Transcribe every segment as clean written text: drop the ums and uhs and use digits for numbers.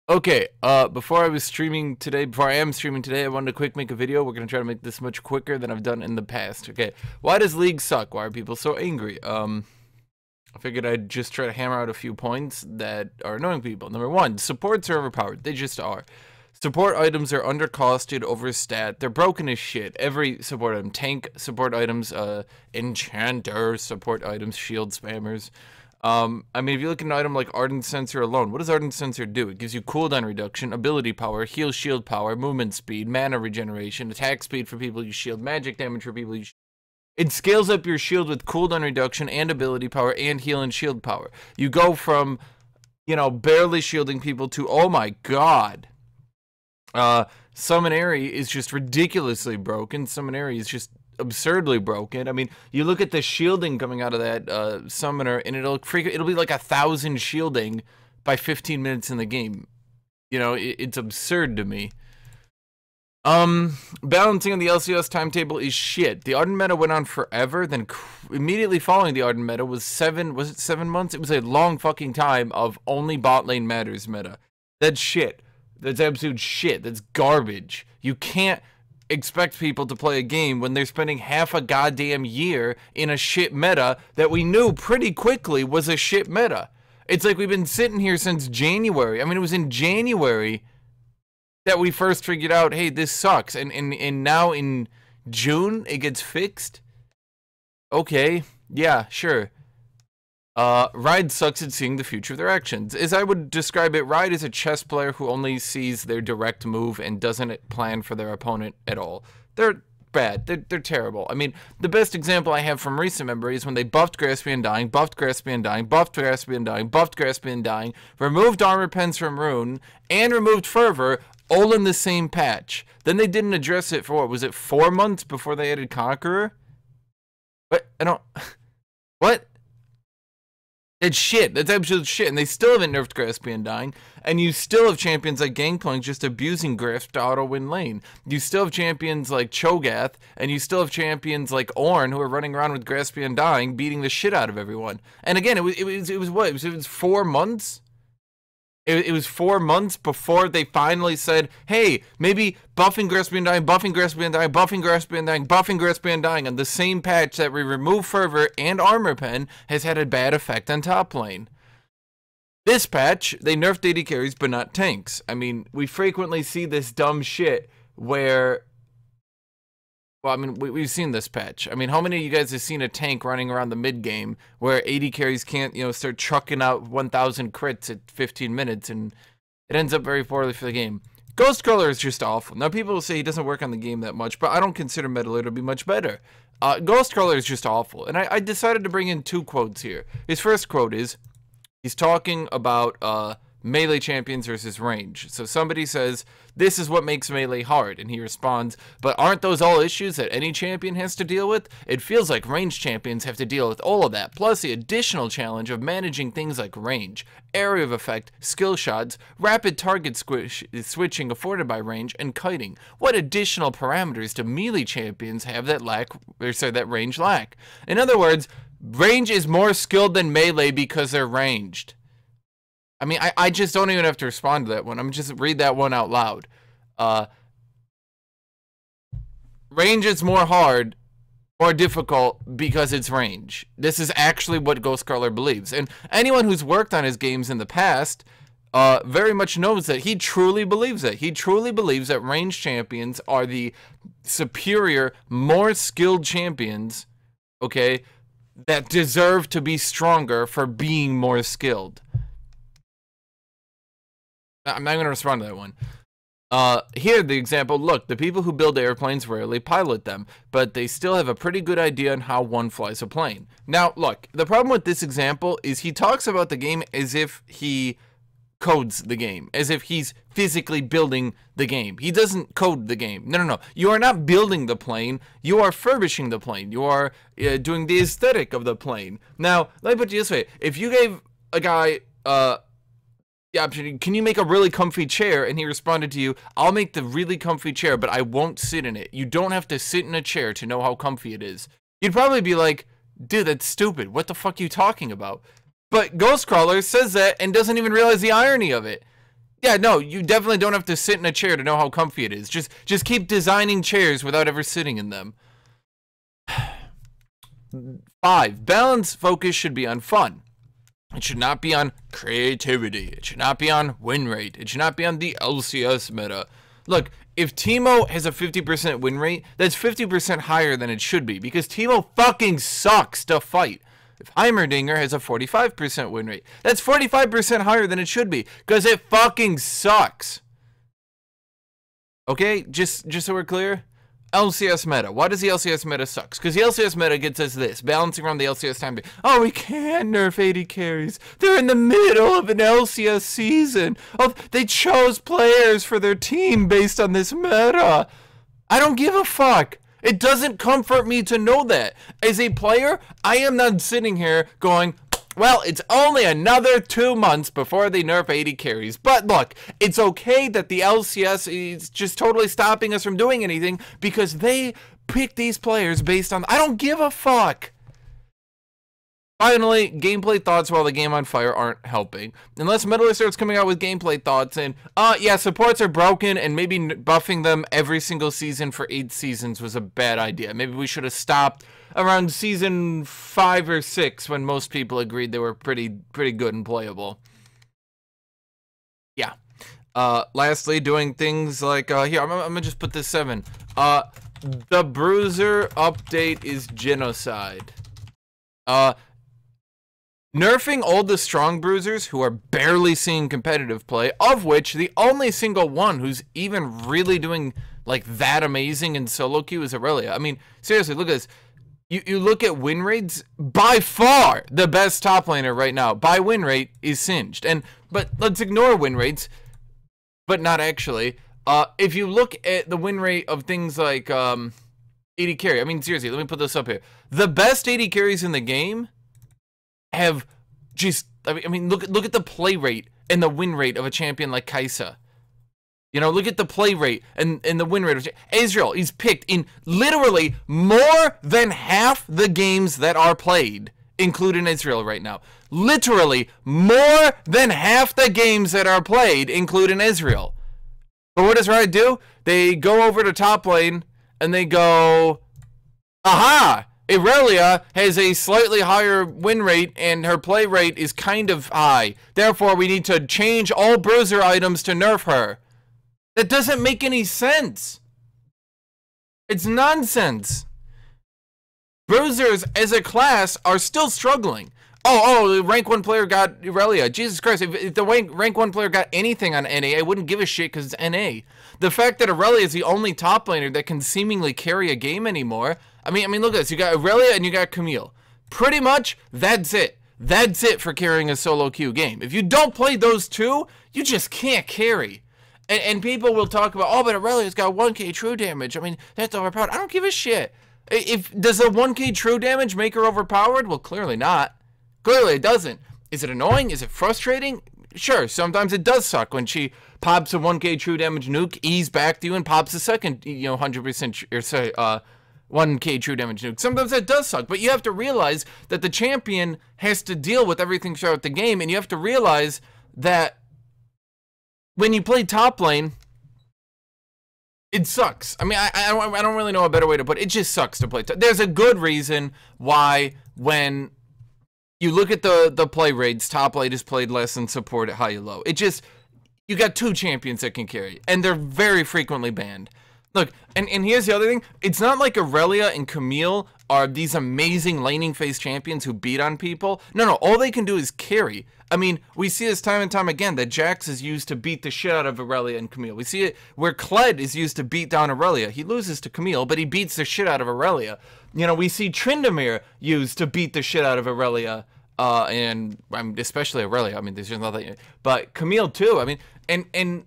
Okay, before I am streaming today, I wanted to quick make a video. We're gonna try to make this much quicker than I've done in the past. Okay, why does League suck? Why are people so angry? I figured I'd just try to hammer out a few points that are annoying people. Number one, supports are overpowered. They just are. Support items are undercosted, overstat. They're broken as shit. Every support item, tank support items, enchanters support items, shield spammers. I mean, if you look at an item like Ardent Sensor alone, what does Ardent Sensor do? It gives you cooldown reduction, ability power, heal shield power, movement speed, mana regeneration, attack speed for people you shield, magic damage for people you shield. It scales up your shield with cooldown reduction and ability power and heal and shield power. You go from, you know, barely shielding people to, oh my god. Summonary is just ridiculously broken. Summonary is just absurdly broken. I mean, you look at the shielding coming out of that summoner, and it'll be like 1,000 shielding by 15 minutes in the game. You know, it's absurd to me. Balancing on the LCS timetable is shit. The Ardent meta went on forever, then immediately following the Ardent meta was 7 months? It was a long fucking time of only bot lane matters meta. That's shit. That's absolute shit. That's garbage. You can't expect people to play a game when they're spending half a goddamn year in a shit meta that we knew pretty quickly was a shit meta. It's like we've been sitting here since January. I mean, it was in January that we first figured out, hey, this sucks. And now in June, it gets fixed? Okay, yeah, sure. Ride sucks at seeing the future of their actions. As I would describe it, Ride is a chess player who only sees their direct move and doesn't plan for their opponent at all. They're bad. They're terrible. I mean, the best example I have from recent memory is when they buffed Graspy and Dying, buffed Graspy and Dying, buffed Graspy and Dying, buffed Graspy and Dying, removed Armor Pens from Rune, and removed Fervor, all in the same patch. Then they didn't address it for, what, was it 4 months before they added Conqueror? What? I don't... What? It's shit. That's absolute shit. And they still haven't nerfed Graspy and Dying. And you still have champions like Gangplank just abusing Grasp to auto-win lane. You still have champions like Cho'Gath. And you still have champions like Ornn who are running around with Graspy and Dying, beating the shit out of everyone. And again, it was what? It was 4 months? It was 4 months before they finally said, hey, maybe buffing Graspy and Dying, buffing Graspy and Dying, buffing Graspy and Dying, buffing Graspy and Dying on the same patch that we remove Fervor and Armor Pen has had a bad effect on top lane. This patch, they nerfed AD carries but not tanks. I mean, we frequently see this dumb shit where... Well, I mean, we've seen this patch. I mean, how many of you guys have seen a tank running around the mid game where AD carries can't, you know, start chucking out 1,000 crits at 15 minutes and it ends up very poorly for the game? Ghostcrawler is just awful. Now, people will say he doesn't work on the game that much, but I don't consider Metal to be much better. Ghostcrawler is just awful. And I decided to bring in 2 quotes here. His first quote is, he's talking about melee champions versus range. So somebody says, this is what makes melee hard, and he responds, but aren't those all issues that any champion has to deal with? It feels like range champions have to deal with all of that, plus the additional challenge of managing things like range, area of effect, skill shots, rapid target switching afforded by range, and kiting. What additional parameters do melee champions have that that range lack? In other words, range is more skilled than melee because they're ranged. I mean, I just don't even have to respond to that one. I'm just read that one out loud. Range is more hard or difficult because it's range. This is actually what Ghostcrawler believes. And anyone who's worked on his games in the past very much knows that he truly believes it. He truly believes that range champions are the superior, more skilled champions, okay, that deserve to be stronger for being more skilled. I'm not going to respond to that one. Here, the example, look, the people who build airplanes rarely pilot them, but they still have a pretty good idea on how one flies a plane. Now, look, the problem with this example is he talks about the game as if he codes the game, as if he's physically building the game. He doesn't code the game. No, no, no. You are not building the plane. You are furbishing the plane. You are doing the aesthetic of the plane. Now, let me put it this way. If you gave a guy... the option, can you make a really comfy chair? And he responded to you, I'll make the really comfy chair, but I won't sit in it. You don't have to sit in a chair to know how comfy it is. You'd probably be like, dude, that's stupid. What the fuck are you talking about? But Ghostcrawler says that and doesn't even realize the irony of it. Yeah, no, you definitely don't have to sit in a chair to know how comfy it is. Just keep designing chairs without ever sitting in them. 5. Balance focus should be on fun. It should not be on creativity. It should not be on win rate. It should not be on the LCS meta. Look, if Teemo has a 50% win rate, that's 50% higher than it should be because Teemo fucking sucks to fight. If Heimerdinger has a 45% win rate, that's 45% higher than it should be because it fucking sucks. Okay, just so we're clear. LCS meta. Why does the LCS meta sucks? Because the LCS meta gets us this, balancing around the LCS time. Oh, we can't nerf 80 carries. They're in the middle of an LCS season. Oh, they chose players for their team based on this meta. I don't give a fuck. It doesn't comfort me to know that. As a player, I am not sitting here going, well, it's only another 2 months before they nerf 80 carries. But look, it's okay that the LCS is just totally stopping us from doing anything because they pick these players based on... I don't give a fuck. Finally, gameplay thoughts while the game on fire aren't helping. Unless Metal starts coming out with gameplay thoughts and, yeah, supports are broken and maybe buffing them every single season for 8 seasons was a bad idea. Maybe we should have stopped around season 5 or 6 when most people agreed they were pretty good and playable. Yeah. Lastly, doing things like, here, I'm gonna just put this 7. The Bruiser update is genocide. Nerfing all the strong bruisers who are barely seeing competitive play, of which the only single one who's even really doing like that amazing in solo queue is Aurelia. I mean, seriously, look at this. You look at win rates, by far the best top laner right now by win rate is Singed. But let's ignore win rates, but not actually. If you look at the win rate of things like 80 carry, I mean, seriously, let me put this up here. The best 80 carries in the game have just, I mean, look at the play rate and the win rate of a champion like Kai'Sa. You know, look at the play rate and the win rate of Ezreal. He's picked in literally more than half the games that are played, including Ezreal right now. Literally more than half the games that are played, including Ezreal. But what does Riot do? They go over to top lane and they go, aha! Aurelia has a slightly higher win rate and her play rate is kind of high. Therefore, we need to change all bruiser items to nerf her. That doesn't make any sense. It's nonsense. Bruisers as a class are still struggling. Oh, the rank 1 player got Aurelia. Jesus Christ, if the rank 1 player got anything on NA, I wouldn't give a shit because it's NA. The fact that Aurelia is the only top laner that can seemingly carry a game anymore. I mean, look at this. You got Aurelia and you got Camille. Pretty much, that's it. That's it for carrying a solo queue game. If you don't play those two, you just can't carry. And people will talk about, oh, but Aurelia's got 1k true damage. I mean, that's overpowered. I don't give a shit. Does the 1k true damage make her overpowered? Well, clearly not. Clearly it doesn't. Is it annoying? Is it frustrating? Sure, sometimes it does suck when she pops a 1k true damage nuke, ease back to you, and pops a second, 100% or say 1k true damage nuke. Sometimes that does suck, but you have to realize that the champion has to deal with everything throughout the game, and you have to realize that when you play top lane, it sucks. I mean, I don't really know a better way to put it. It just sucks to play. There's a good reason why when you look at the play rates, top lane is played less than support at high and low. It just, you got 2 champions that can carry, and they're very frequently banned. Look, and here's the other thing. It's not like Aurelia and Camille are these amazing laning phase champions who beat on people. No, all they can do is carry. I mean, we see this time and time again that Jax is used to beat the shit out of Aurelia and Camille. We see it where Kled is used to beat down Aurelia. He loses to Camille, but he beats the shit out of Aurelia. You know, we see Tryndamere used to beat the shit out of Aurelia, and especially Aurelia. I mean, there's just nothing, but Camille too. I mean, and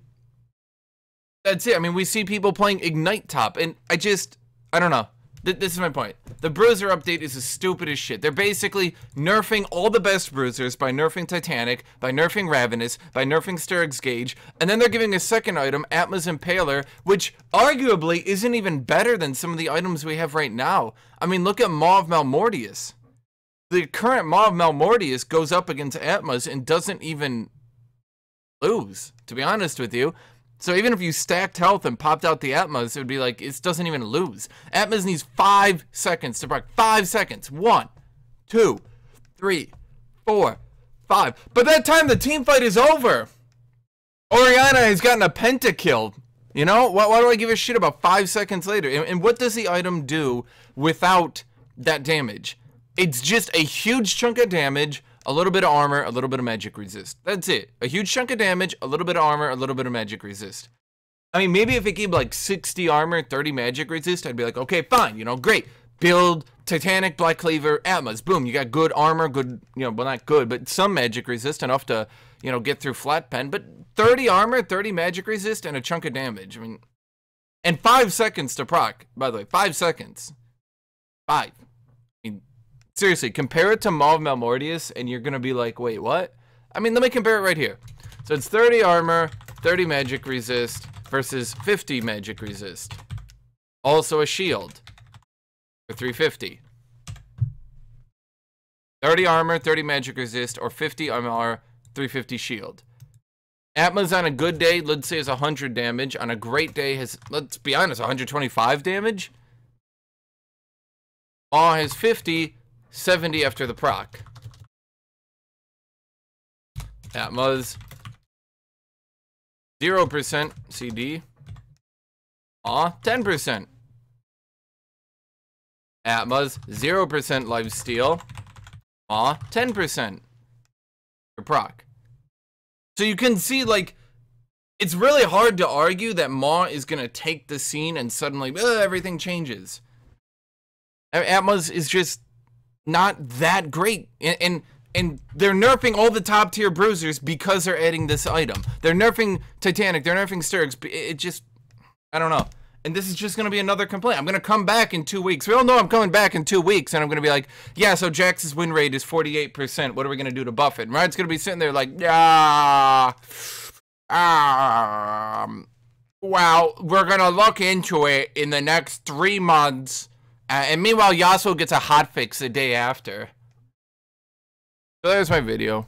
that's it. I mean, we see people playing Ignite top, and I don't know. This is my point. The Bruiser update is as stupid as shit. They're basically nerfing all the best Bruisers by nerfing Titanic, by nerfing Ravenous, by nerfing Sterig's Gauge, and then they're giving a second item, Atma's Impaler, which arguably isn't even better than some of the items we have right now. I mean, look at Maw of Malmortius. the current Maw of Malmortius goes up against Atma's and doesn't even lose, to be honest with you. So even if you stacked health and popped out the Atma's, it would be like, it doesn't even lose. Atma's needs 5 seconds to proc. 5 seconds. 1, 2, 3, 4, 5. By that time, the team fight is over. Oriana has gotten a pentakill. You know? Why do I give a shit about 5 seconds later? And what does the item do without that damage? It's just a huge chunk of damage, a little bit of armor, a little bit of magic resist. That's it. A huge chunk of damage, a little bit of armor, a little bit of magic resist. I mean, maybe if it gave like 60 armor, 30 magic resist, I'd be like, okay, fine, you know, great. Build Titanic, Black Cleaver, Atma's. Boom, you got good armor, good, you know, well, not good, but some magic resist, enough to, you know, get through flat pen. But 30 armor, 30 magic resist, and a chunk of damage. I mean, and 5 seconds to proc, by the way. 5 seconds. 5. I mean, seriously, compare it to Maw of Malmortius, and you're going to be like, wait, what? I mean, let me compare it right here. So it's 30 armor, 30 magic resist, versus 50 magic resist. Also a shield for 350. 30 armor, 30 magic resist, or 50 armor, 350 shield. Atma's on a good day, let's say, is 100 damage. On a great day, has, let's be honest, 125 damage. Maw has 50, 70 after the proc. Atma's 0% CD. Maw 10%. Atma's 0% lifesteal. Maw 10% for proc. So you can see, like, it's really hard to argue that Maw is gonna take the scene and suddenly everything changes. Atma's is just not that great, and they're nerfing all the top tier bruisers because they're adding this item. They're nerfing Titanic, they're nerfing Sturgs. It just, I don't know. And this is just gonna be another complaint. I'm gonna come back in 2 weeks. We all know I'm coming back in 2 weeks, and I'm gonna be like, yeah, so Jax's win rate is 48%. What are we gonna do to buff it? And Riot's gonna be sitting there like, well, we're gonna look into it in the next 3 months. And meanwhile, Yasuo gets a hotfix the day after. So there's my video.